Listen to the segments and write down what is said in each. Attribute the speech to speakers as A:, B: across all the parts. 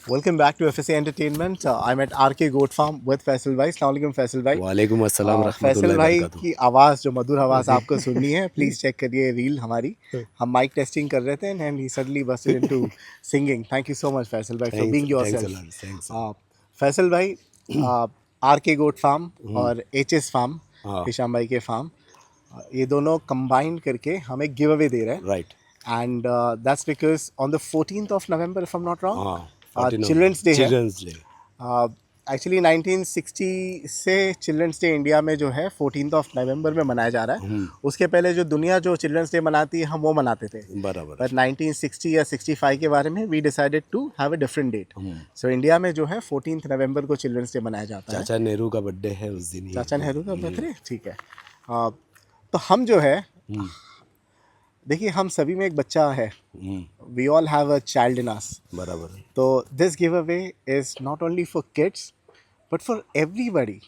A: Welcome back to FSA Entertainment. I'm at RK Goat Farm with Faisal भाई. अस्सलाम वालेकुम फैसल भाई.
B: वालेकुम अस्सलाम
A: फैसल
B: रहमतुल्लाहि
A: भाई
B: बरकातुहू।
A: की आवाज़ जो मधुर आवाज़ आपको सुननी है, प्लीज़ चेक करिए रील हमारी. हम माइक टेस्टिंग कर रहे थे and he suddenly busted into singing. Thank you so much Faisal भाई for being
B: thanks
A: yourself.
B: A thanks
A: Faisal भाई, RK Goat Farm और HS Farm,
B: हाँ
A: हिशाम भाई के फार्म, ये दोनों कंबाइन करके हमें गिव अवे दे रहे हैं.
B: Right
A: And that's because on the 14th of November, if I'm not wrong,
B: हाँ 14
A: चिल्ड्रंस डे है.
B: चिल्ड्रंस डे
A: एक्चुअली 1960 से चिल्ड्रंस डे इंडिया में जो है 14th ऑफ नवंबर में मनाया जा रहा है. उसके पहले जो दुनिया जो चिल्ड्रंस डे मनाती है हम वो मनाते थे.
B: बराबर
A: पर 1960 या 65 के बारे में we decided to have a different date. So India में जो है 14th नवंबर को चिल्ड्रंस डे मनाया जाता है.
B: चाचा नेहरू का बर्थडे है उस दिन ही।
A: चाचा नेहरू का बर्थडे, ठीक है. तो हम जो है, देखिए हम सभी में एक बच्चा है. We all have a child in us.
B: बराबर है।
A: तो this give away is not only for kids but for everybody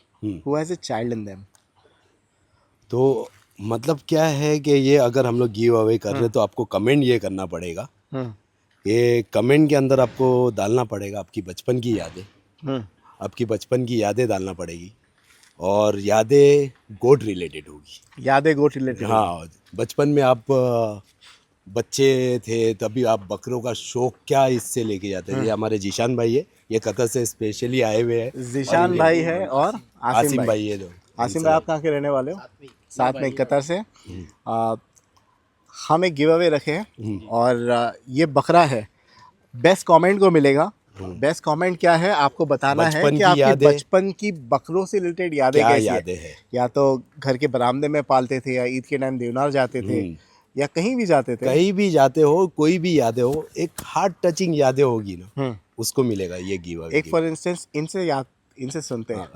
A: who has a child in them.
B: तो मतलब क्या है कि ये अगर हम लोग गिव अवे कर रहे हैं तो आपको कमेंट ये करना पड़ेगा. ये कमेंट के अंदर आपको डालना पड़ेगा आपकी बचपन की यादें, आपकी बचपन की यादें डालना पड़ेगी और यादें गोट रिलेटेड होगी.
A: यादें गोट रिलेटेड.
B: हाँ, बचपन में आप बच्चे थे तभी आप बकरों का शौक क्या इससे लेके जाते थे. ये हमारे जीशान भाई है, ये कतर से स्पेशली आए हुए हैं.
A: जीशान भाई है और
B: आसिम भाई है.
A: आसिम भाई आप कहाँ के रहने वाले हो? साथ में कतर से. हम एक गिव अवे रखे हैं और ये बकरा है. बेस्ट कमेंट को मिलेगा. बेस्ट कमेंट क्या है आपको बताना है कि आपकी बचपन की बकरों से रिलेटेड यादें कैसी है. या तो घर के बरामदे में पालते थे या ईद के टाइम देवनार जाते थे या कहीं भी जाते थे.
B: कहीं भी जाते हो, कोई भी यादें हो, एक हार्ट टचिंग यादें होगी ना, उसको मिलेगा ये गिव अवे.
A: एक फॉर इंस्टेंस इनसे सुनते हैं.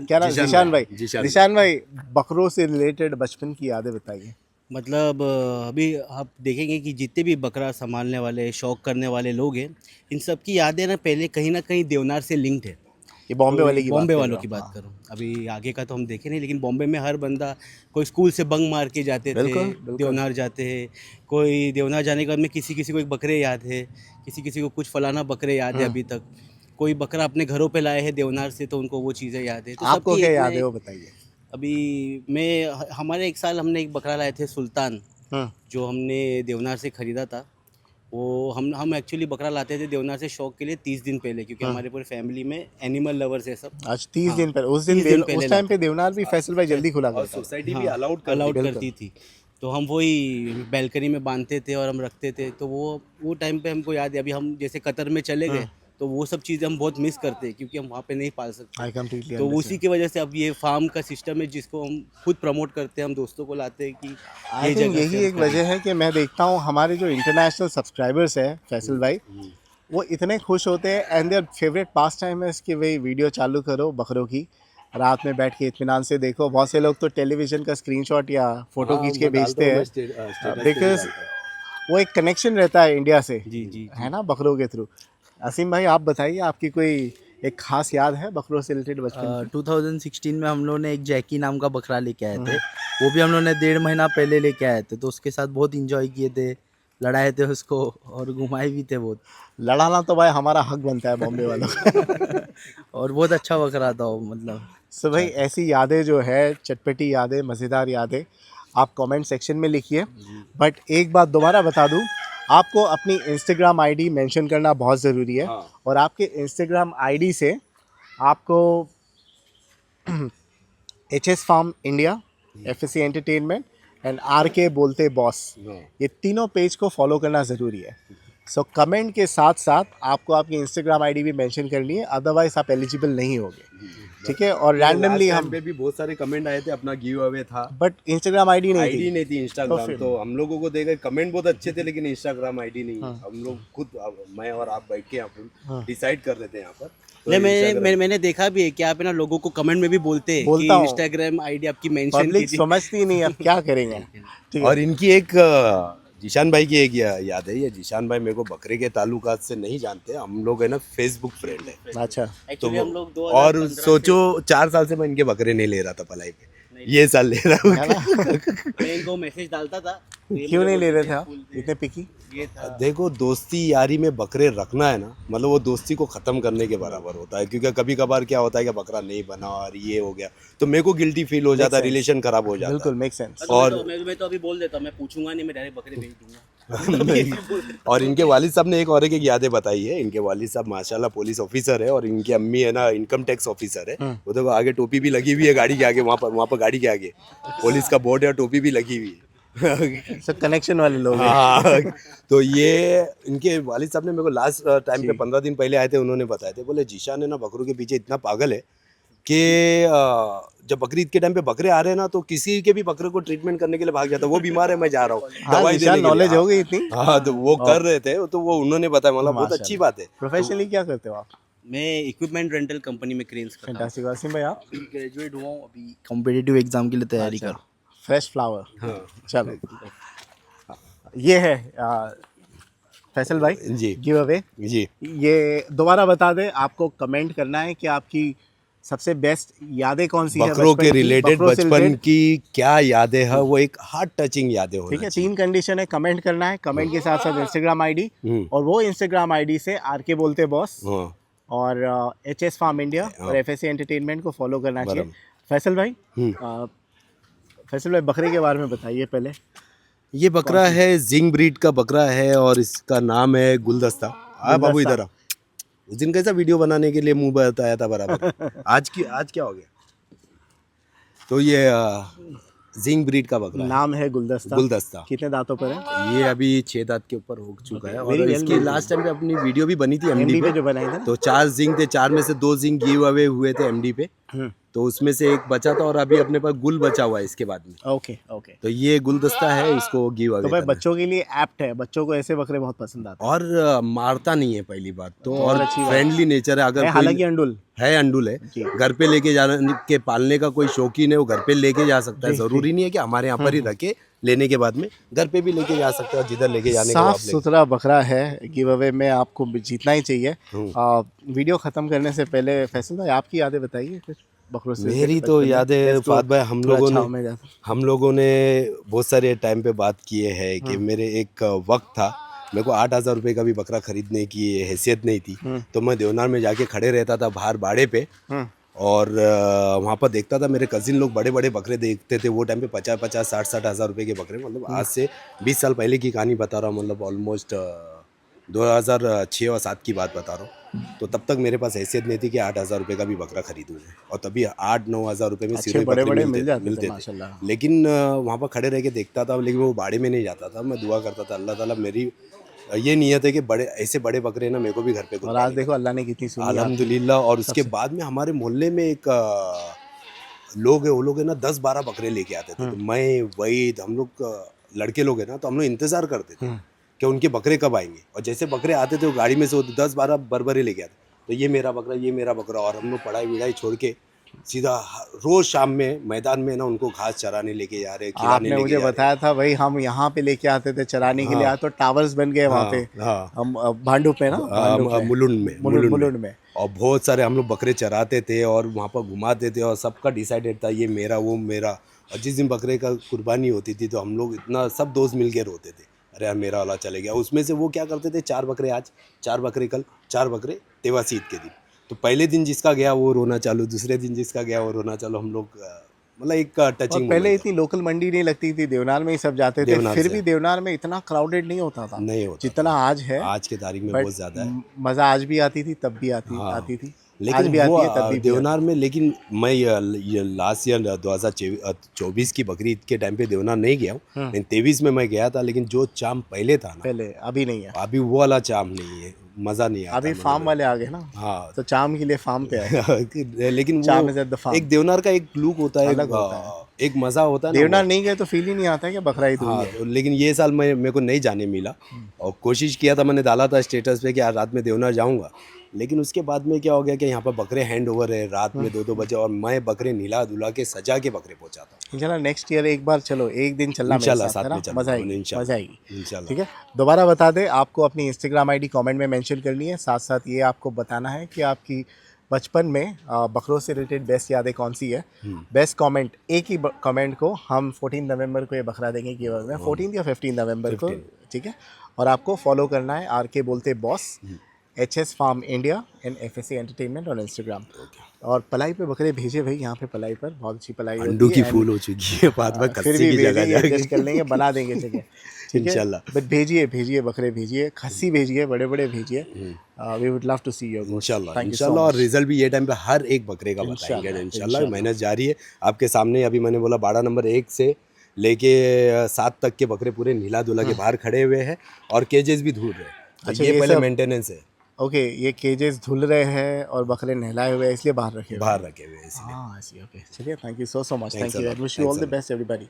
A: क्या नाम? जीशान भाई. जीशान भाई, बकरों से रिलेटेड बचपन की यादें बताइए.
C: मतलब अभी आप देखेंगे कि जितने भी बकरा संभालने वाले, शौक करने वाले लोग हैं, इन सब की यादें ना कहीं देवनार से लिंक्ड है.
A: ये बॉम्बे वाले की
C: बॉम्बे वालों की बात करूं. अभी आगे का तो हम देखे नहीं, लेकिन बॉम्बे में हर बंदा, कोई स्कूल से बंक मार के जाते थे, देवनार जाते हैं. कोई देवनार जाने के बाद में किसी को एक बकरे याद है, किसी को कुछ फलाना बकरे याद है अभी तक. कोई बकरा अपने घरों पे लाए हैं देवनार से, तो उनको वो चीज़ें याद है. तो
A: आपको क्या याद है वो बताइए.
C: अभी हमारे एक साल हमने एक बकरा लाए थे सुल्तान, जो हमने देवनार से ख़रीदा था. वो हम एक्चुअली बकरा लाते थे देवनार से शौक के लिए 30 दिन पहले, क्योंकि हमारे पूरे फैमिली में एनिमल लवर्स है सब.
A: आज 30 दिन पहले. उस टाइम पे देवनार भी फैसल भाई जल्दी खुला करता था.
B: सोसाइटी भी अलाउड
C: करती थी. तो हम वही बैल्कनी में बांधते थे और हम रखते थे. तो वो टाइम पे हमको याद है. अभी हम जैसे कतर में चले गए तो वो सब चीज़ें हम बहुत मिस करते हैं, क्योंकि हम वहाँ पे नहीं पाल सकते. तो उसी की वजह से अब ये फार्म का सिस्टम है जिसको हम खुद प्रमोट करते हैं. हम दोस्तों को लाते हैं कि
A: आई थिंक यही एक वजह है कि मैं देखता हूँ हमारे जो इंटरनेशनल सब्सक्राइबर्स हैं फैसल भाई, वो इतने खुश होते हैं and their favourite pass time है कि भाई वीडियो चालू करो बकरों की, रात में बैठ के इत्मीनान से देखो. बहुत से लोग तो टेलीविज़न का स्क्रीनशॉट या फ़ोटो खींच के भेजते हैं, बिकॉज वो एक कनेक्शन रहता है इंडिया से. जी है ना, बकरों के थ्रू. असीम भाई आप बताइए, आपकी कोई एक खास याद है बकरों से रिलेटेड बचपन की?
D: 2016 में हम लोग ने एक जैकी नाम का बकरा लेके आए थे. वो भी हम लोग ने 1.5 महीना पहले लेके आए थे. तो उसके साथ बहुत इंजॉय किए थे, लड़ाए थे उसको और घुमाए भी थे बहुत.
A: लड़ाना तो भाई हमारा हक बनता है बॉम्बे वालों का.
D: और बहुत अच्छा बकरा था वो. मतलब
A: सो भाई ऐसी यादें जो है, चटपटी यादें, मज़ेदार यादें, आप कमेंट सेक्शन में लिखिए. बट एक बात दोबारा बता दूं, आपको अपनी इंस्टाग्राम आईडी मेंशन करना बहुत ज़रूरी है. और आपके इंस्टाग्राम आईडी से आपको HS farm India, FSA entertainment and RK बोलते बॉस, ये तीनों पेज को फॉलो करना ज़रूरी है. सो कमेंट के साथ साथ आपको आपकी इंस्टाग्राम आईडी भी मेंशन करनी है, अदरवाइज आप एलिजिबल नहीं होगे. ठीक है. और रैंडमली हम
B: पे भी बहुत सारे कमेंट आए थे, अपना गिव अवे था
A: बट इंस्टाग्राम आईडी नहीं
B: थी इंस्टाग्राम. तो हम लोगों को देखा कमेंट बहुत अच्छे थे, लेकिन इंस्टाग्राम आईडी नहीं. हम लोग खुद, मैं और आप बैठ के यहाँ डिसाइड कर रहे थे यहाँ पर.
C: नहीं, मैंने देखा भी है कि आप ना लोगों को कमेंट में भी बोलते हैं कि इंस्टाग्राम आईडी आपकी मेंशन कीजिए.
A: पब्लिक समझती नहीं, अब क्या करेंगे.
B: और इनकी एक जीशान भाई की एक याद है. ये जीशान भाई मेरे को बकरे के ताल्लुकात से नहीं जानते. हम लोग है ना फेसबुक फ्रेंड है.
A: अच्छा.
B: तो हम लोग और सोचो 4 साल से मैं इनके बकरे नहीं ले रहा था पलाई पे. ये साल ले रहा हूँ।
A: है ना?
C: मैं इनको मैसेज डालता था तो ये
A: क्यों
C: मुझे
A: नहीं ले रहे
C: बोलते
A: थे आप
C: फूल दे।
A: इतने पिकी?
C: ये था
B: देखो दोस्ती यारी में बकरे रखना है ना, मतलब वो दोस्ती को ख़त्म करने के बराबर होता है, क्योंकि कभी कभार क्या होता है कि बकरा नहीं बना और ये हो गया तो मेरे को गिल्टी फील हो जाता है,
A: sense.
B: रिलेशन खराब हो जाता
A: बिल्कुल मेक सेंस।
B: और-
C: मैं तो अभी बोल देता हूँ, मैं पूछूंगा नहीं, मैं डायरेक्ट बकरे भेज दूंगा।
B: है। और इनके वालिद साहब ने एक यादें बताई है। इनके वालिद साहब माशाल्लाह पुलिस ऑफिसर है और इनकी अम्मी है ना इनकम टैक्स ऑफिसर है। वो देखो आगे टोपी भी लगी हुई है गाड़ी के आगे, वहाँ पर गाड़ी के आगे पुलिस का बोर्ड है और टोपी भी लगी हुई है।
A: सब कनेक्शन वाले लोग हैं।
B: हाँ, तो ये इनके वालिद साहब ने मेरे को लास्ट टाइम पे 15 दिन पहले आए थे, उन्होंने बताए थे, बोले जीशान है ना बकरों के पीछे इतना पागल है कि जब बकरीद के टाइम पे बकरे आ रहे हैं ना तो किसी के भी बकरे को ट्रीटमेंट करने के लिए भाग जाता है, वो बीमार है मैं जा रहा हूँ
A: हाँ,
B: दवाई देने के लिए।
A: नॉलेज हो गई इतनी।
B: हाँ तो वो कर रहे थे, तो वो उन्होंने बताया, मतलब बहुत अच्छी
A: माशाल्लाह।
B: बात है।
A: प्रोफेशनली क्या करते हो आप?
C: मैं इक्विपमेंट रेंटल कंपनी में क्रेन्स करता हूँ।
A: फैंटास्टिक। वासिम भाई आप?
D: ग्रेजुएट हुआ हूँ अभी, कॉम्पिटिटिव एग्जाम के लिए तैयारी कर रहा हूँ।
A: Fresh flower.
B: हाँ
A: चलो ये है फैसल भाई
B: जी
A: गिव अवे।
B: जी।
A: ये दोबारा बता दें, आपको कमेंट करना है कि आपकी सबसे बेस्ट यादें कौन सी है
B: बकरों
A: बचपन
B: के
A: की,
B: रिलेटेड
A: बकरों से
B: बचपन
A: related।
B: की क्या यादें हैं, वो एक हार्ट टचिंग यादें होना
A: ठीक है,
B: चाहिए।
A: 3 कंडीशन है, कमेंट करना है, कमेंट के साथ साथ इंस्टाग्राम आईडी, और वो इंस्टाग्राम आईडी से आरके बोलते बॉस
B: हाँ
A: और एचएस फार्म इंडिया और एफएससी एंटरटेनमेंट को फॉलो करना चाहिए।
B: बराबर।
A: फैसल भाई फैसल भाई बकरे के बारे में बताइए पहले।
B: ये बकरा है जिंग ब्रीड का बकरा है और इसका नाम है गुलदस्ता। आ बाबू इधर आ। उस दिन कैसा वीडियो बनाने के लिए मुंह बताया था बराबर। आज क्या हो गया? तो ये जिंग ब्रीड का बकरा है।
A: नाम है गुलदस्ता।
B: गुलदस्ता।
A: कितने दांतों पर है?
B: ये अभी 6 दांत के ऊपर हो चुका है। और
A: Very well,
B: इसकी
A: very
B: लास्ट टाइम पे अपनी वीडियो भी बनी थी एमडी
A: एमडी पे
B: पे।
A: जो बनाए थे ना?
B: तो 4 जिंग थे, 4 में से 2 जिंग गिव अवे हुए थे एमडी पे। तो उसमें से एक बचा था और अभी अपने पास गुल बचा हुआ है इसके बाद में।
A: Okay okay.
B: तो ये गुलदस्ता है, इसको गिव
A: तो
B: अवे
A: भाई
B: करना है।
A: बच्चों के लिए एप्ट है, बच्चों को ऐसे बकरे बहुत पसंद आते हैं।
B: और मारता नहीं है पहली बात तो, और
A: अच्छी बात।
B: फ्रेंडली नेचर है। अगर
A: है
B: कोई
A: हालांकि अंडुल।
B: है अंडुल है,
A: जी।
B: घर पे लेके जाने के पालने का कोई शौकीन है वो घर पे लेके जा सकता है।
A: जी,
B: जरूरी नहीं है कि हमारे यहाँ पर ही रखे, लेने के बाद में घर पे भी लेके जा सकते हो, जिधर लेके जाने का
A: साफ
B: आप लेके।
A: सुथरा बकरा है, गिव अवे में आपको जीतना ही चाहिए। वीडियो खत्म करने से पहले फैसल भाई आपकी यादें बताइए कुछ बकरों से।
B: मेरी तो यादें फात भाई, हम लोगों ने बहुत सारे टाइम पे बात किए हैं कि मेरे एक वक्त था, मेरे को 8,000 रुपये का भी बकरा खरीदने की हैसियत नहीं थी। तो मैं देवनार में जाके खड़े रहता था बाहर बाड़े पे, और वहाँ पर देखता था मेरे कजिन लोग बड़े बड़े बकरे देखते थे। वो टाइम पे 50-50, 60-60 हज़ार रुपये के बकरे, मतलब आज से 20 साल पहले की कहानी बता रहा हूँ, मतलब ऑलमोस्ट 2006 और 7 की बात बता रहा हूँ। तो तब तक मेरे पास हैसियत नहीं थी कि 8,000 रुपये का भी बकरा खरीदूँ, और तभी 8-9 हज़ार रुपये में सिरोही
A: बड़े
B: बकरे
A: मिल
B: मिलते थे।
A: माशाल्लाह।
B: लेकिन वहाँ पर खड़े रह के देखता था, लेकिन वो बाड़े में नहीं जाता था। मैं दुआ करता था अल्लाह ताला मेरी ये नियत है कि ऐसे बड़े बकरे ना मेरे को भी घर पे
A: और आज देखो अल्लाह ने कितनी सुनी आपकी।
B: अल्हम्दुलिल्लाह। और उसके बाद में हमारे मोहल्ले में एक लोग है, वो लोग है ना 10-12 बकरे लेके आते थे। तो मैं वहीद हम लोग लड़के लोग हैं ना, तो हम लोग इंतज़ार करते थे कि उनके बकरे कब आएंगे। और जैसे बकरे आते थे वो गाड़ी में से वो 10-12 बरबरे लेके आते, तो ये मेरा बकरा, ये मेरा बकरा। और हम लोग पढ़ाई विढ़ाई छोड़ के सीधा रोज शाम में मैदान में ना उनको घास चराने लेके जा रहे, खिलाने
A: आपने
B: लेके
A: मुझे
B: जा रहे।
A: बताया था भाई, हम यहाँ पे लेके आते थे चराने के लिए। आज तो टावर्स बन गए वहाँ पे।
B: हाँ।
A: हम भांडू पे ना, भांडू पे। मुलुंड में।
B: और बहुत सारे हम लोग बकरे चराते थे और वहाँ पर घुमाते थे, और सबका डिसाइडेड था ये मेरा वो मेरा। और जिस दिन बकरे का कुर्बानी होती थी तो हम लोग इतना सब दोस्त मिल के रोते थे, अरे यार मेरा वाला चले गया। उसमें से वो क्या करते थे, 4 बकरे आज, 4 बकरे कल, 4 बकरे तेवासी ईद के दिन। तो पहले दिन जिसका गया वो रोना चालू, दूसरे दिन जिसका गया वो रोना चालू। हम लोग मतलब एक टचिंग।
A: और पहले इतनी लोकल मंडी नहीं लगती थी, देवनार में ही सब जाते थे।
B: देवनार
A: फिर
B: से।
A: भी देवनार में इतना क्राउडेड नहीं होता था,
B: नहीं होता
A: जितना आज है।
B: आज के तारीख में
A: But
B: बहुत ज़्यादा है।
A: मज़ा आज भी आती थी, तब भी आती थी। आज
B: लेकिन
A: भी
B: वो
A: आती है, तब भी
B: देवनार में, लेकिन मैं ये लास्ट ईयर 2024 की बकरीद के टाइम पे देवनार नहीं गया हूँ, लेकिन 23 में मैं गया था। लेकिन जो चाम पहले था ना,
A: पहले, अभी नहीं है।
B: अभी वो वाला चाम नहीं है, मज़ा नहीं आता।
A: अभी फार्म वाले आ गए ना,
B: हाँ।
A: तो चाम के लिए फार्म पे आए।
B: लेकिन
A: चाम
B: वो
A: is at the farm।
B: एक देवनार का एक लुक होता है,
A: अलग होता है।
B: एक मज़ा होता है ना
A: देवनार
B: वो।
A: नहीं गए तो फील ही नहीं आता है कि बकरा ईद हुई
B: हाँ,
A: है।
B: तो लेकिन ये साल मेरे को नहीं जाने मिला, और कोशिश किया था, मैंने डाला था स्टेटस पे कि आज रात में देवनार जाऊंगा। लेकिन उसके बाद में क्या हो गया कि यहाँ पर बकरे हैंड ओवर है रात में 2-2 बजे, और मैं बकरे निला धुला के सजा के बकरे पहुँचाता हूँ।
A: इंशाल्लाह नेक्स्ट ईयर एक बार चलो, एक दिन चलना मेरे
B: इंशाल्लाह
A: साथ,
B: साथ
A: है ना?
B: में चलना,
A: मजा आएगी,
B: इंशाल्लाह।
A: मजा आएगी।
B: इंशाल्लाह।
A: ठीक है, दोबारा बता दें, आपको अपनी इंस्टाग्राम आईडी कमेंट में मेंशन करनी है। साथ साथ ये आपको बताना है कि आपकी बचपन में बकरों से रिलेटेड बेस्ट यादें कौन सी है? बेस्ट कमेंट, एक ही कमेंट को हम 14 नवंबर को ये बकरा देंगे कि 14 या 15 नवंबर को, ठीक है? और आपको फॉलो करना है आरके बोलते boss, HS farm India and FSC entertainment on Instagram. और पलाई पे बकरे भेजे भाई, यहाँ पे पलाई पर बहुत अच्छी पलाई होती
B: अंडू की
A: है।
B: फूल हो चुकी है, बाद में
A: फिर
B: खस्सी
A: भी
B: की जगह
A: भेजिए,
B: जाएगी।
A: एडजस्ट कर लेंगे, बना देंगे जगह, ठीक है?
B: इंशाल्लाह।
A: बट भेजिए बकरे भेजिए, खस्सी भेजिए, बड़े बड़े भेजिए। We would love to see your गोश्त।
B: इंशाल्लाह,
A: थैंक यू सो
B: इंशाल्लाह। और
A: मच।
B: रिजल्ट भी ये टाइम पे हर एक बकरे का बताएंगे
A: इंशाल्लाह,
B: इंशाल्लाह।
A: इंशाल्लाह।
B: मेहनत जारी है आपके सामने। अभी मैंने बोला 12 नंबर 1 से लेके 7 तक के बकरे पूरे नीला धुला के बाहर खड़े हुए हैं और केजेस भी धुल रहे हैं। तो
A: अच्छा,
B: ये
A: ये
B: पहले
A: सब-
B: मेंटेनेंस है,
A: ओके, ये केजेस धुल रहे हैं और बकरे नहलाए हुए हैं, इसलिए बाहर रखे हुए हैं।
B: बाहर रखे हुए हैं इसलिए।
A: हाँ, I see, okay. चलिए, thank you so much,
B: Thanks
A: thank
B: a
A: you,
B: lot.
A: Wish you
B: Thanks
A: all
B: a
A: the
B: lot.
A: Best everybody.